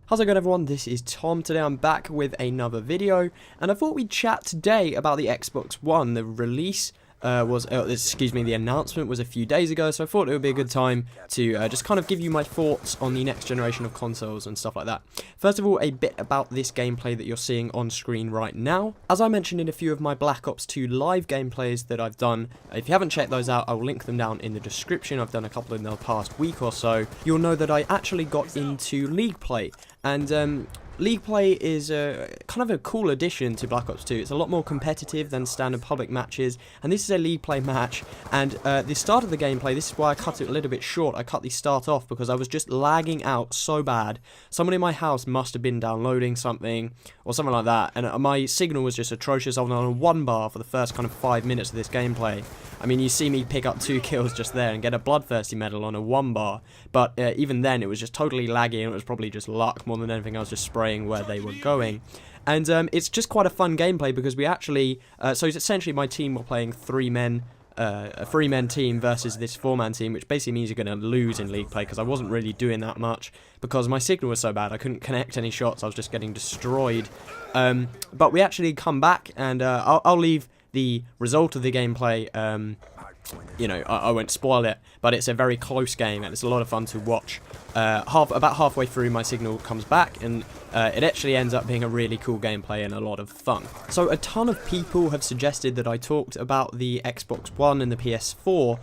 How's it going, everyone? This is Tom. Today I'm back with another video, and I thought we'd chat today about the Xbox One. The release the announcement was a few days ago, so I thought it would be a good time to just kind of give you my thoughts on the next generation of consoles and stuff like that. First of all, a bit about this gameplay that you're seeing on screen right now. As I mentioned in a few of my Black Ops 2 live gameplays that I've done, if you haven't checked those out, I'll link them down in the description. I've done a couple in the past week or so. You'll know that I actually got into League Play, and League Play is kind of a cool addition to Black Ops 2. It's a lot more competitive than standard public matches, and this is a League Play match, and the start of the gameplay, this is why I cut it a little bit short. I cut the start off because I was just lagging out so bad. Someone in my house must have been downloading something, or something like that, and my signal was just atrocious. I was on a 1 bar for the first kind of 5 minutes of this gameplay. I mean, you see me pick up 2 kills just there and get a Bloodthirsty medal on a 1 bar, but even then it was just totally laggy, and it was probably just luck more than anything. I was just spraying where they were going. And it's just quite a fun gameplay because we actually, so essentially my team were playing a 3-man team versus this 4-man team, which basically means you're going to lose in League Play because I wasn't really doing that much because my signal was so bad. I couldn't connect any shots. I was just getting destroyed. But we actually come back, and I'll leave the result of the gameplay, I won't spoil it, but it's a very close game and it's a lot of fun to watch. About halfway through, my signal comes back, and it actually ends up being a really cool gameplay and a lot of fun. So a ton of people have suggested that I talked about the Xbox One and the PS4,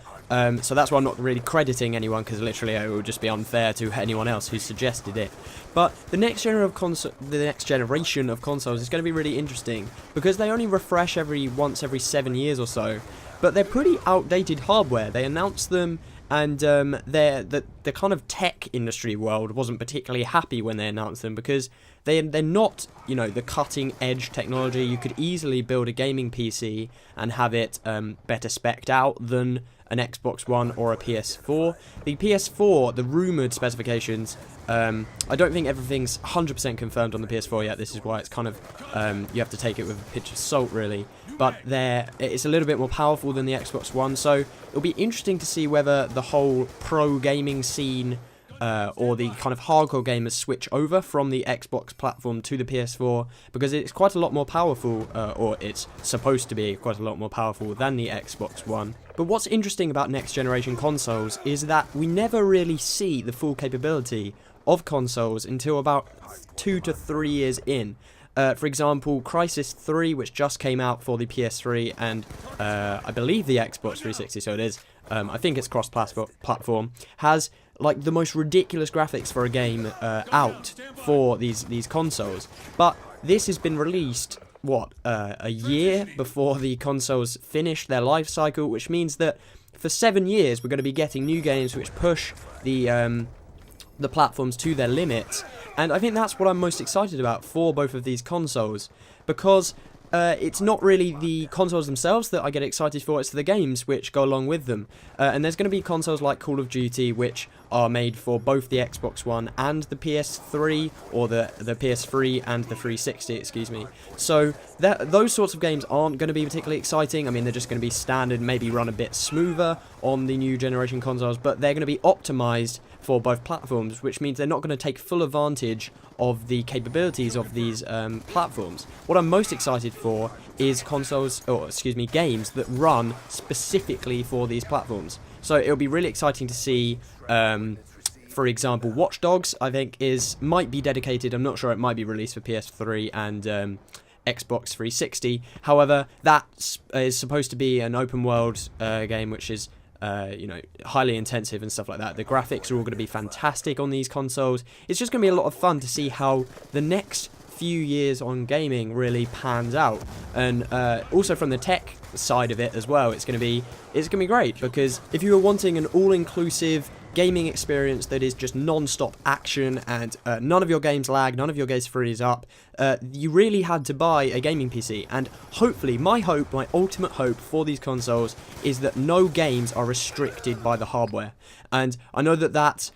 so that's why I'm not really crediting anyone, because literally it would just be unfair to anyone else who suggested it. But the next generation of consoles is going to be really interesting because they only refresh once every 7 years or so. But they're pretty outdated hardware. They announced them, and the kind of tech industry world wasn't particularly happy when they announced them because they're not, the cutting edge technology. You could easily build a gaming PC and have it better spec'd out than an Xbox One or a PS4. The PS4, the rumoured specifications, I don't think everything's 100% confirmed on the PS4 yet. This is why it's kind of, you have to take it with a pinch of salt, really. But it's a little bit more powerful than the Xbox One, so it'll be interesting to see whether the whole pro gaming scene or the kind of hardcore gamers switch over from the Xbox platform to the PS4, because it's quite a lot more powerful, or it's supposed to be quite a lot more powerful than the Xbox One. But what's interesting about next generation consoles is that we never really see the full capability of consoles until about 2 to 3 years in. For example, Crysis 3, which just came out for the PS3 and I believe the Xbox 360, so it is, I think it's cross-platform, has like the most ridiculous graphics for a game out for these consoles. But this has been released, a year before the consoles finish their life cycle, which means that for 7 years we're going to be getting new games which push the platforms to their limits, and I think that's what I'm most excited about for both of these consoles, because it's not really the consoles themselves that I get excited for, it's the games which go along with them. And there's going to be consoles like Call of Duty which are made for both the Xbox One and the PS3, or the PS3 and the 360, excuse me. So those sorts of games aren't going to be particularly exciting. I mean, they're just going to be standard, maybe run a bit smoother on the new generation consoles, but they're going to be optimized for both platforms, which means they're not going to take full advantage of the capabilities of these platforms. What I'm most excited for is games that run specifically for these platforms. So it'll be really exciting to see, for example, Watch Dogs, I think might be dedicated, I'm not sure, it might be released for PS3 and Xbox 360. However, that is supposed to be an open world game which is highly intensive and stuff like that. The graphics are all going to be fantastic on these consoles. It's just going to be a lot of fun to see how the next few years on gaming really pans out, and also from the tech side of it as well, it's going to be great, because if you were wanting an all-inclusive gaming experience that is just non-stop action and none of your games lag, none of your games freeze up, you really had to buy a gaming PC. And hopefully, my ultimate hope for these consoles is that no games are restricted by the hardware. And I know that that's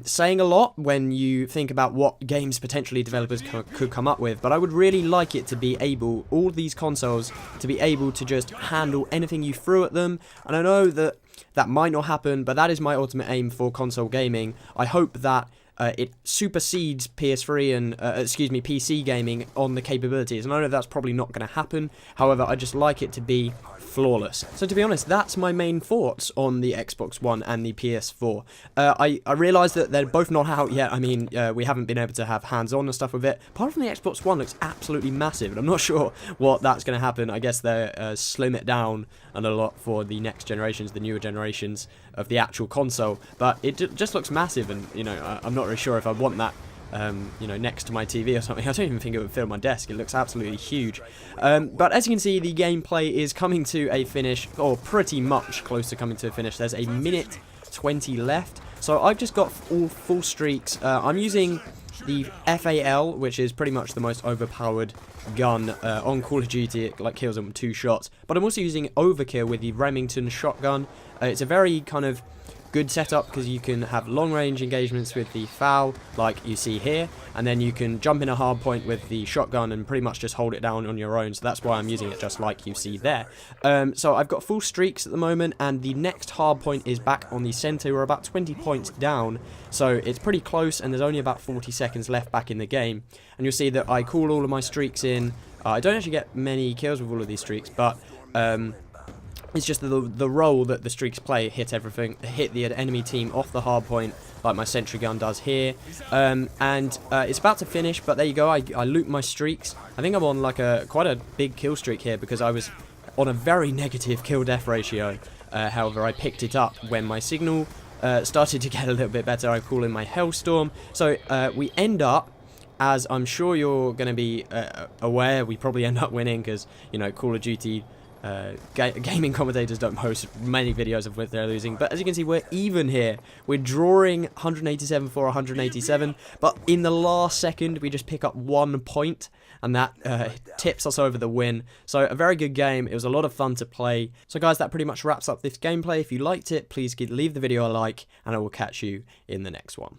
saying a lot when you think about what games potentially developers could come up with, but I would really like it to be able, all these consoles, to be able to just handle anything you threw at them. And I know that might not happen, but that is my ultimate aim for console gaming. I hope that it supersedes PS3 and, PC gaming on the capabilities. And I know that's probably not going to happen. However, I just like it to be flawless. So to be honest, that's my main thoughts on the Xbox One and the PS4. I realise that they're both not out yet. I mean, we haven't been able to have hands-on and stuff with it. Apart from the Xbox One looks absolutely massive, and I'm not sure what that's going to happen. I guess they're slim it down and a lot for the next generations, the newer generations of the actual console. But it just looks massive, and I'm not really sure if I want that next to my TV or something. I don't even think it would fill my desk. It looks absolutely huge. But as you can see, the gameplay is coming to a finish, or pretty much close to coming to a finish. There's a minute 20 left. So I've just got all full streaks. I'm using the FAL, which is pretty much the most overpowered gun on Call of Duty. It kills them with 2 shots. But I'm also using Overkill with the Remington shotgun. It's a very kind of good setup because you can have long range engagements with the FAL like you see here, and then you can jump in a hard point with the shotgun and pretty much just hold it down on your own. So that's why I'm using it just like you see there. So I've got full streaks at the moment, and the next hard point is back on the center. We're about 20 points down, so it's pretty close, and there's only about 40 seconds left back in the game. And you'll see that I call all of my streaks in. I don't actually get many kills with all of these streaks, but it's just the role that the streaks play, hit the enemy team off the hard point, like my sentry gun does here. It's about to finish, but there you go. I loot my streaks. I think I'm on quite a big kill streak here because I was on a very negative kill-death ratio. However, I picked it up when my signal started to get a little bit better. I call in my Hellstorm. So we end up, as I'm sure you're going to be aware, we probably end up winning because, Call of Duty gaming commentators don't post many videos of what they're losing. But as you can see, we're even here. We're drawing 187 for 187, but in the last second we just pick up 1 point, and that tips us over the win. So a very good game. It was a lot of fun to play. So guys, that pretty much wraps up this gameplay. If you liked it, please leave the video a like, and I will catch you in the next one.